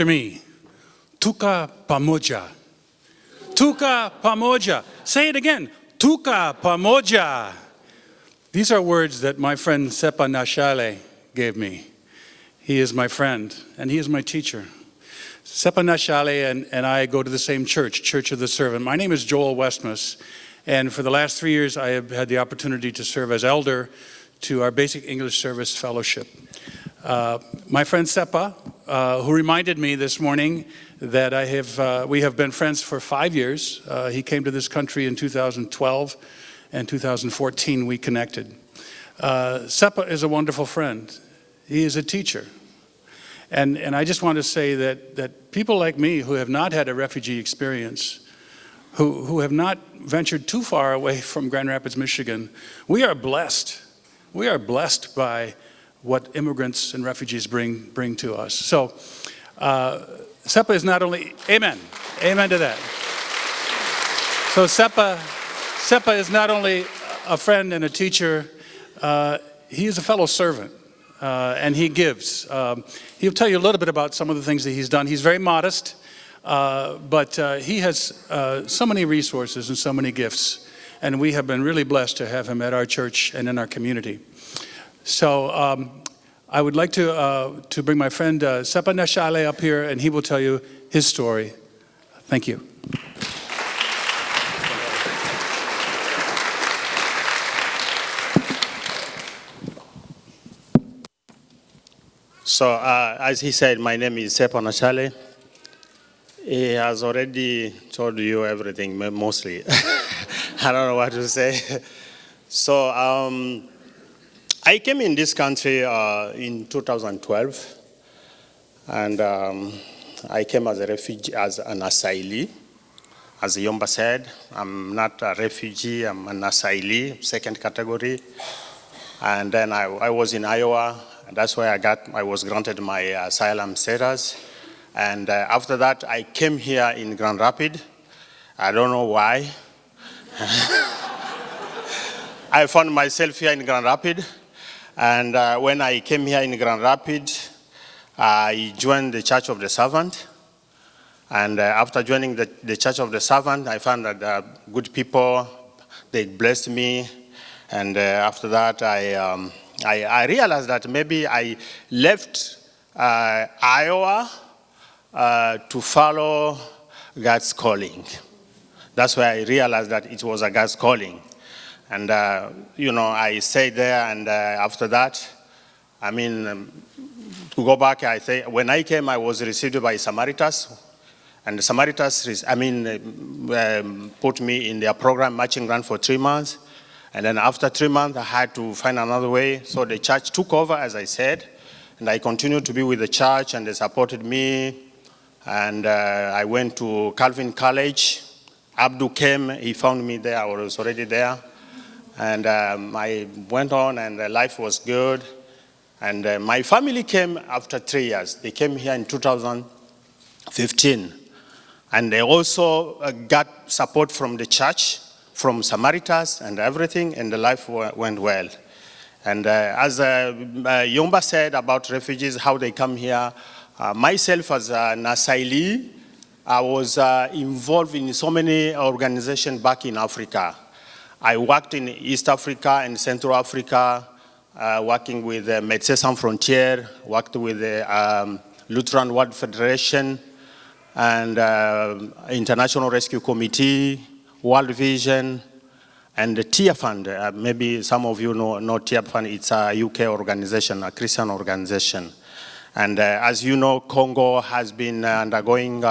me. Tuka pamoja. Tuka pamoja. Say it again. Tuka pamoja. These are words that my friend Sepa Nashale gave me. He is my friend, and he is my teacher. Sepa Nashale and I go to the same church, Church of the Servant. My name is Joel Westmus, and for the last 3 years, I have had the opportunity to serve as elder to our Basic English Service Fellowship. My friend Sepa, who reminded me this morning that we have been friends for 5 years. He came to this country in 2012, and 2014 we connected. Sepa is a wonderful friend. He is a teacher. And I just want to say that people like me who have not had a refugee experience, who have not ventured too far away from Grand Rapids, Michigan, we are blessed. We are blessed by what immigrants and refugees bring to us. So Sepa is not only, amen to that. So Sepa is not only a friend and a teacher, he is a fellow servant, and he gives. He'll tell you a little bit about some of the things that he's done. He's very modest, but he has so many resources and so many gifts, and we have been really blessed to have him at our church and in our community. So I would like to bring my friend Sepa Nashale up here, and he will tell you his story. Thank you. So, as he said, my name is Sepa Nashale. He has already told you everything, mostly. I don't know what to say. So, I came in this country in 2012, and I came as a refugee, as an asylee. As Yomba said, I'm not a refugee, I'm an asylee, second category. And then I was in Iowa. That's why I was granted my asylum status. And after that, I came here in Grand Rapids. I don't know why. I found myself here in Grand Rapids. And when I came here in Grand Rapids, I joined the Church of the Servant. And after joining the Church of the Servant, I found that good people, they blessed me. And after that, I realized that maybe I left Iowa to follow God's calling. That's why I realized that it was a God's calling. And, I stayed there, and after that, to go back, I say, when I came, I was received by Samaritans. And the Samaritans, put me in their program, matching grant, for 3 months. And then after 3 months, I had to find another way. So the church took over, as I said, and I continued to be with the church, and they supported me. And I went to Calvin College. Abdu came, he found me there, I was already there. And I went on, and life was good. And my family came after 3 years. They came here in 2015. And they also got support from the church, from Samaritans and everything, and the life went well. And as Yomba said about refugees, how they come here, myself as an asylee, I was involved in so many organizations back in Africa. I worked in East Africa and Central Africa, working with Médecins Sans Frontières, worked with the Lutheran World Federation, and International Rescue Committee, World Vision, and the TIA Fund. Maybe some of you know TIA Fund. It's a UK organization, a Christian organization. And as you know, Congo has been undergoing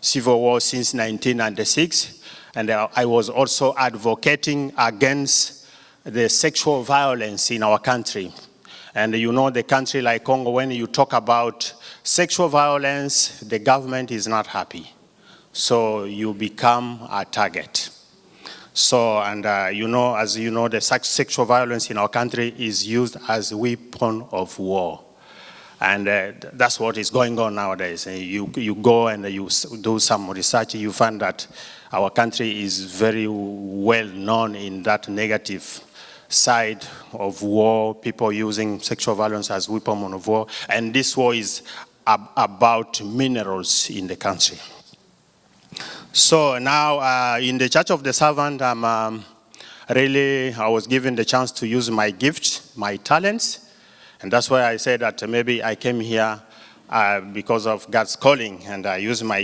civil war since 1996. And I was also advocating against the sexual violence in our country. And you know, the country like Congo, when you talk about sexual violence, the government is not happy. So you become a target. So, and as you know, the sexual violence in our country is used as a weapon of war. And that's what is going on nowadays. You go and you do some research, you find that our country is very well known in that negative side of war, people using sexual violence as weapon of war. And this war is about minerals in the country. So now in the Church of the Servant, I was given the chance to use my gifts, my talents, and that's why I said that maybe I came here because of God's calling, and I use my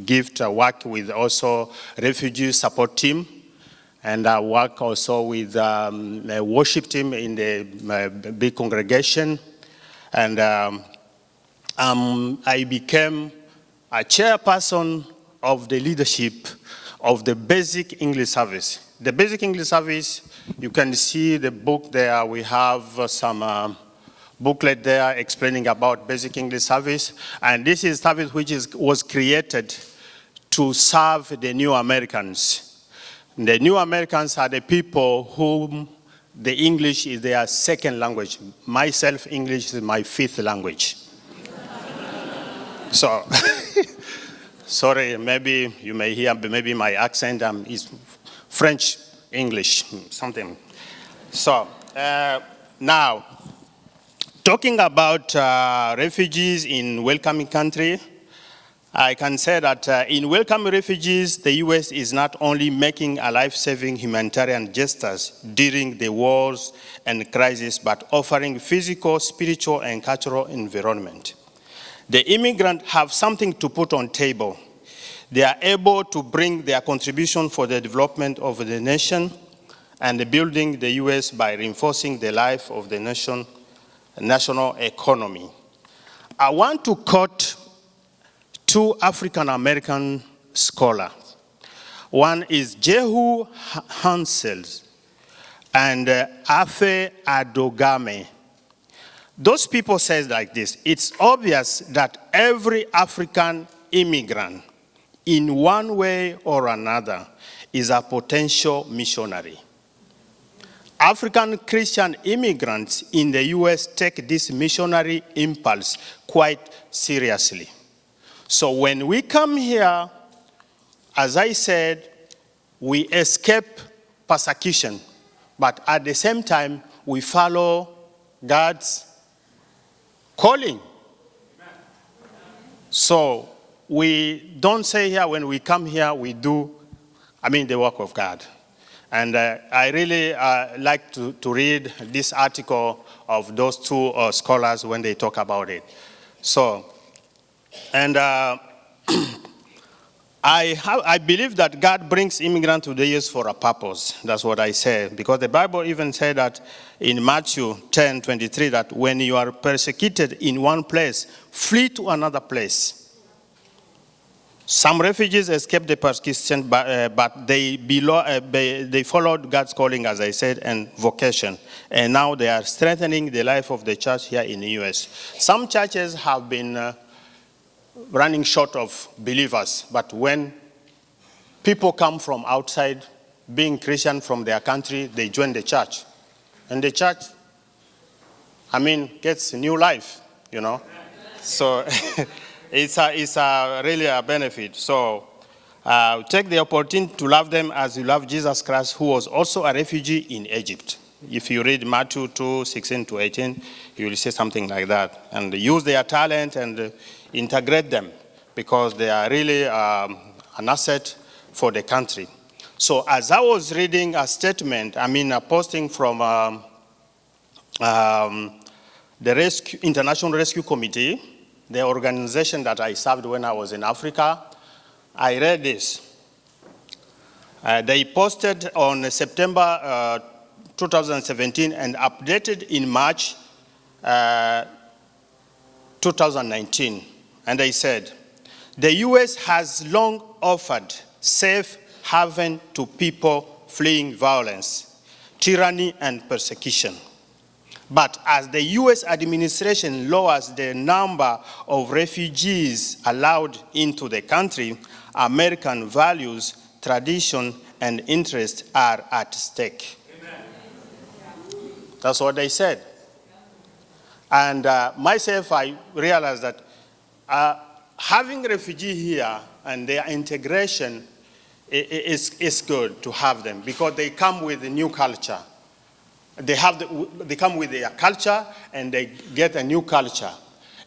gift. I work with also refugee support team, and I work also with a worship team in the big congregation, and I became a chairperson of the leadership of the Basic English Service. The Basic English Service, you can see the book there. We have some booklet there explaining about Basic English Service. And this is service which was created to serve the new Americans. The new Americans are the people whom the English is their second language. Myself, English is my fifth language. So, sorry, maybe you may hear, maybe my accent is French, English, something. So, now, talking about refugees in welcoming country, I can say that in welcoming refugees, the U.S. is not only making a life-saving humanitarian gestures during the wars and crises, but offering physical, spiritual, and cultural environment. The immigrants have something to put on table. They are able to bring their contribution for the development of the nation and building the U.S. by reinforcing the life of the national economy. I want to quote two African-American scholars. One is Jehu Hansel and Afe Adogame. Those people say like this: it's obvious that every African immigrant, in one way or another, is a potential missionary. African Christian immigrants in the U.S. take this missionary impulse quite seriously. So when we come here, as I said, we escape persecution, but at the same time, we follow God's calling. So we don't say here, when we come here, we do, the work of God. And I really like to read this article of those two scholars when they talk about it. So, and I believe that God brings immigrants to the U.S. for a purpose. That's what I say. Because the Bible even said that in Matthew 10:23, that when you are persecuted in one place, flee to another place. Some refugees escaped the persecution, but they followed God's calling, as I said, and vocation. And now they are strengthening the life of the church here in the U.S. Some churches have been running short of believers, but when people come from outside, being Christian from their country, they join the church. And the church, gets new life, So it's really a benefit. So take the opportunity to love them as you love Jesus Christ, who was also a refugee in Egypt. If you read Matthew 2:16-18, you will see something like that. And use their talent and integrate them, because they are really an asset for the country. So as I was reading a statement, a posting from the International Rescue Committee, the organization that I served when I was in Africa, I read this. They posted on September 2017 and updated in March 2019. And they said, the U.S. has long offered safe haven to people fleeing violence, tyranny, and persecution. But as the U.S. administration lowers the number of refugees allowed into the country, American values, tradition, and interests are at stake. Amen. That's what they said. And myself, I realized that having refugees here and their integration is good to have them, because they come with a new culture. They come with their culture and they get a new culture.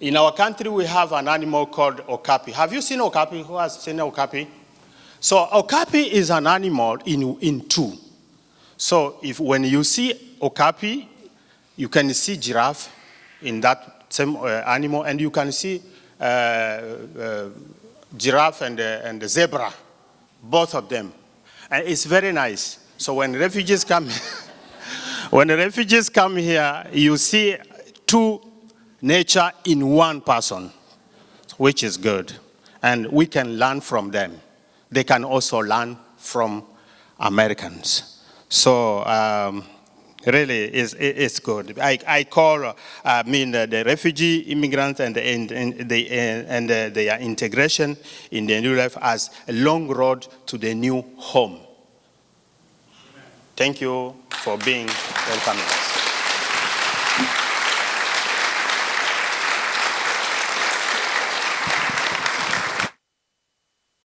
In our country, we have an animal called okapi. Have you seen okapi? Who has seen okapi? So okapi is an animal in two. So when you see okapi, you can see giraffe in that same animal, and you can see giraffe and the zebra, both of them. And it's very nice. So when refugees come, when the refugees come here, you see two nature in one person, which is good. And we can learn from them. They can also learn from Americans. So really, it's good. I call, the refugee immigrants and their integration in the new life as a long road to the new home. Thank you for being welcoming us.